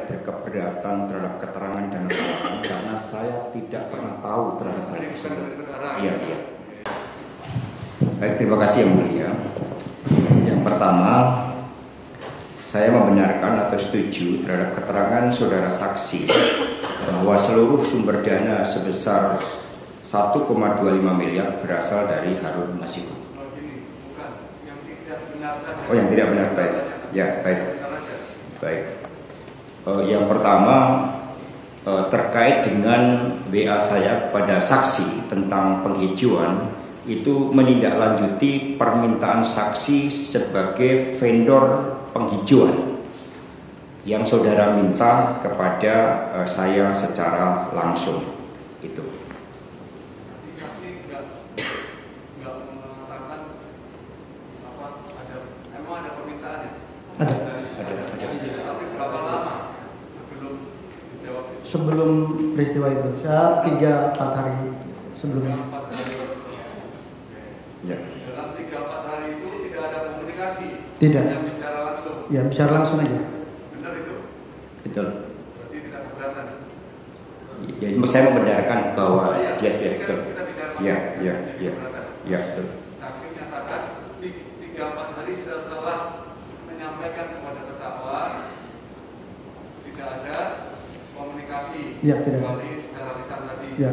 saya berkeberatan terhadap keterangan dan talangan karena saya tidak pernah tahu terhadap hal tersebut. Iya. Baik, terima kasih Yang Mulia. Yang pertama, saya membenarkan atau setuju terhadap keterangan saudara saksi bahwa seluruh sumber dana sebesar 1,25 miliar berasal dari Harun Masiku. Oh, yang tidak benar, baik. Ya, baik. Yang pertama terkait dengan WA saya kepada saksi tentang penghijauan, itu menindaklanjuti permintaan saksi sebagai vendor penghijauan yang saudara minta kepada saya secara langsung. Itu. Sebelum peristiwa itu, saya 3-4 hari sebelumnya. Ya. Dalam 3-4 hari itu tidak ada komunikasi. Tidak. Hanya bicara langsung. Ya, bicara langsung aja. Benar itu? Betul. Berarti tidak keberatan. Ya, saya membenarkan bahwa dia betul. Ya, betul. Saksi menyatakan 3-4 hari setelah menyampaikan kepada terdakwa tidak ada komunikasi. Ya, tidak. Kecuali secara lisan tadi. Ya.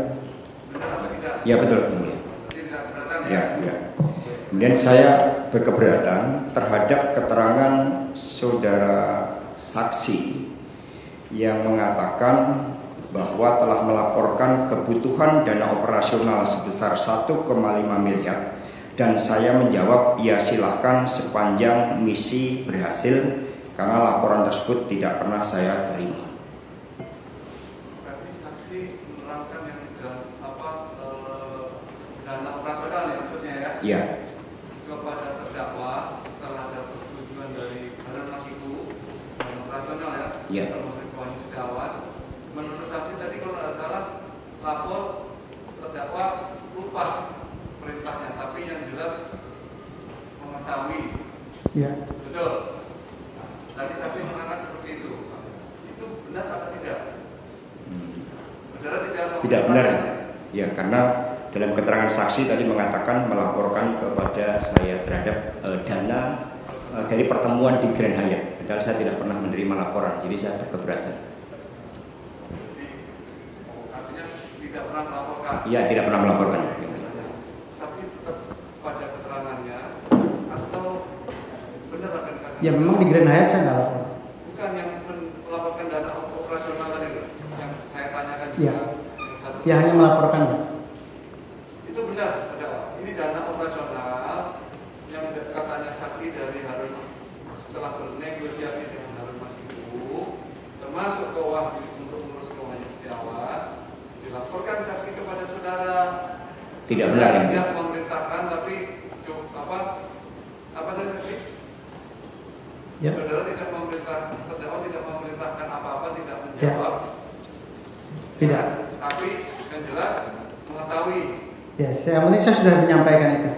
Benar atau tidak? Ya, betul. Berarti tidak keberatan ya? Ya. Kemudian saya berkeberatan terhadap keterangan saudara saksi yang mengatakan bahwa telah melaporkan kebutuhan dana operasional sebesar 1,5 miliar dan saya menjawab ya silahkan sepanjang misi berhasil karena laporan tersebut tidak pernah saya terima. Berarti saksi menerangkan yang dana operasional ya maksudnya ya? Iya. Kepada terdakwa telah ada persetujuan dari Harun Masiku dan operasional ya? Iya. Termasuk Wahyu Setiawan. Menurut saksi tadi kalau tidak salah lapor terdakwa lupa perintahnya, tapi yang jelas mengetahui. Iya. Betul. Nah, tadi saksi menerangkan seperti itu. Itu benar atau tidak? Saudara Tidak benar. Ya, karena dalam keterangan saksi tadi mengatakan melaporkan kepada saya terhadap dana dari pertemuan di Grand Hyatt. Padahal saya tidak pernah menerima laporan, jadi saya berkeberatan. Artinya tidak pernah melaporkan. Iya, tidak pernah melaporkan. Saksi tetap pada keterangannya atau benar akan dikatakan? Ya, memang di Grand Hyatt saya nggak lapor. Bukan yang melaporkan dana operasional tadi yang saya tanyakan juga. Ya. Yang satu. Ya, hanya melaporkan. Itu benar, terdakwa. Ini dana operasional yang katanya saksi dari Harun setelah bernegosiasi dengan Harun Masiku, termasuk ke Wahyu untuk mengurus ke Wahyu Setiawan, dilaporkan saksi kepada saudara. Tidak benar. Tidak memerintahkan, tapi apa tadi saksi? Ya. Saudara tidak memerintah, terdakwa tidak memerintahkan apa-apa, tidak menjawab. Tidak. Tapi yang jelas mengetahui. Ya, saya sudah menyampaikan itu.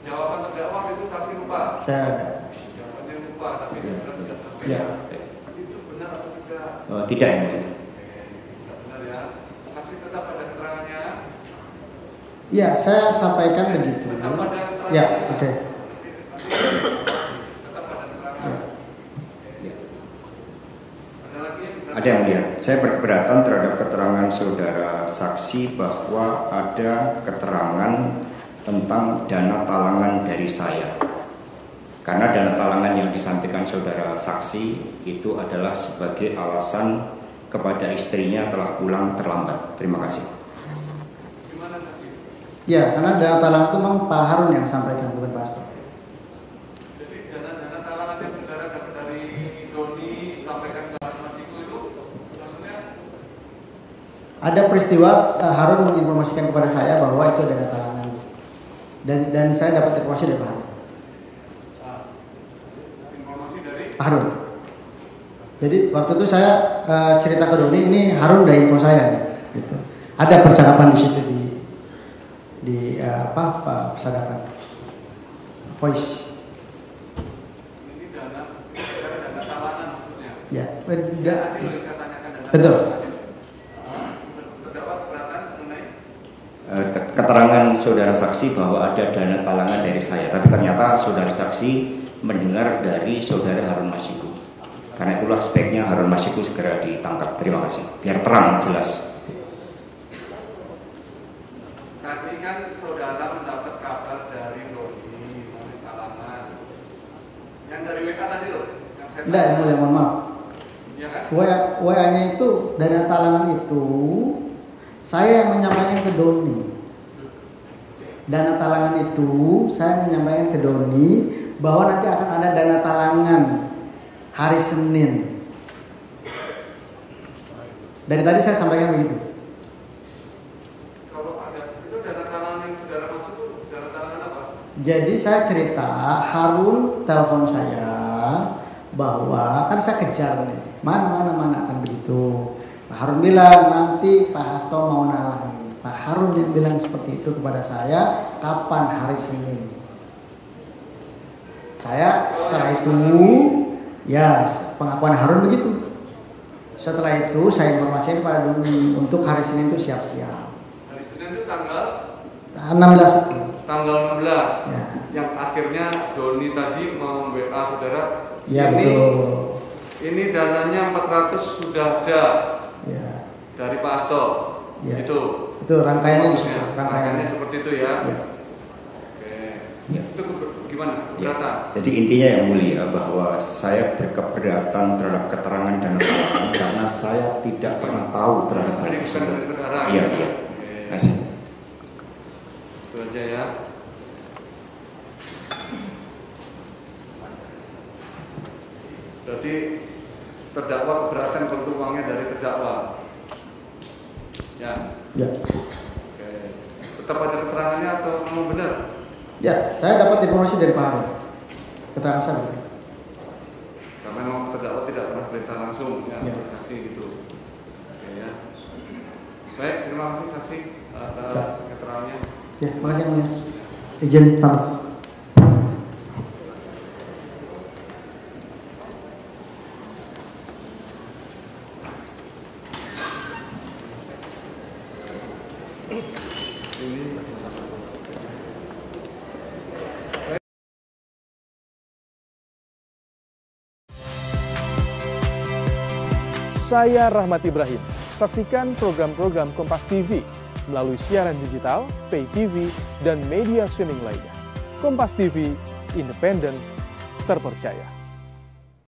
Jawaban terdakwa itu saksi lupa. Saya ada. Jawabannya lupa, tapi sudah sampaikan. Ya. Itu benar atau tidak? Tidak. Tidak benar ya. Saksi tetap pada keterangannya. Ya, saya sampaikan begitu. Tetap pada keterangannya. Ya, oke. Tetap pada keterangan. Ada lagi? Ada yang lihat. Saya berkeberatan terhadap keterangan saudara saksi bahwa ada keterangan tentang dana talangan dari saya. Karena dana talangan yang disampaikan saudara saksi itu adalah sebagai alasan kepada istrinya telah pulang terlambat. Terima kasih. Gimana saksi? Ya, karena dana talangan itu memang Pak Harun yang sampaikan, bukan Pak Asto. Jadi dana talangan yang saudara dapat dari Doni sampaikan ke Harun Masiku itu maksudnya? Ada peristiwa Harun menginformasikan kepada saya bahwa itu ada dana talangan. Dan saya dapat informasi dari Pak Harun. Informasi dari Pak Harun. Jadi waktu itu saya cerita ke Doni, ini Harun udah info saya, gitu. Ada percakapan di situ di persadapan voice. ini dana talangan maksudnya. Ya, Tadi saya tanyakan dan betul. Terdakwa keberatan mengenai Keterangan saudara saksi bahwa ada dana talangan dari saya, tapi ternyata saudara saksi mendengar dari saudara Harun Masiku. Karena itulah speknya Harun Masiku segera ditangkap. Terima kasih. Biar terang, jelas. tadi kan saudara mendapat kabar dari Doni melalui talangan. Yang dari WK tadi loh, yang saya Enggak, yang mulia, mohon maaf. Iya kan? WA-nya itu, dana talangan itu saya yang menyampaikan ke Doni. Dana talangan itu saya menyampaikan ke Doni bahwa nanti akan ada dana talangan hari Senin. Dari tadi saya sampaikan begitu. Kalau ada itu dana talangan yang saudara maksud itu dana talangan apa? Jadi saya cerita, Harun telepon saya bahwa kan saya kejar nih, mana akan begitu. Pak Harun bilang nanti Pak Hasto mau nalangin. Pak Harun yang bilang seperti itu kepada saya, kapan hari Senin. Saya setelah itu, ya pengakuan Harun begitu. Setelah itu saya informasikan pada Doni untuk hari Senin itu siap-siap. Hari Senin itu tanggal 16 itu. tanggal 16. Ya. Yang akhirnya Doni tadi mem-WA saudara. Ya, ini betul. ini dananya 400 sudah ada Ya. dari Pak Hasto. Ya. Itu Rangkaiannya maksudnya. Rangkaiannya seperti itu ya. Ya. Oke. Ya. Itu gimana? Keberatan? Jadi intinya yang mulia bahwa saya berkeberatan terhadap keterangan dana talangan karena saya tidak pernah tahu terhadap hal Ini bukan tersebut. dari saudara. Iya, iya. Oke. Terima kasih. Itu aja ya. Berarti terdakwa keberatan kalau uangnya dari terdakwa. Ya. Ya. Oke. Tetap ada keterangannya atau memang benar? Ya, saya dapat informasi dari Pak Harun. Keterangan saya begitu. Karena memang terdakwa tidak pernah perintah langsung ya, Ya. saksi gitu. Oke ya. Baik, terima kasih saksi atas keterangannya. Ya, makasih yang mulia. Izin pamit. Saya Rahmat Ibrahim. Saksikan program-program Kompas TV melalui siaran digital, pay TV, dan media streaming lainnya. Kompas TV, independen, terpercaya.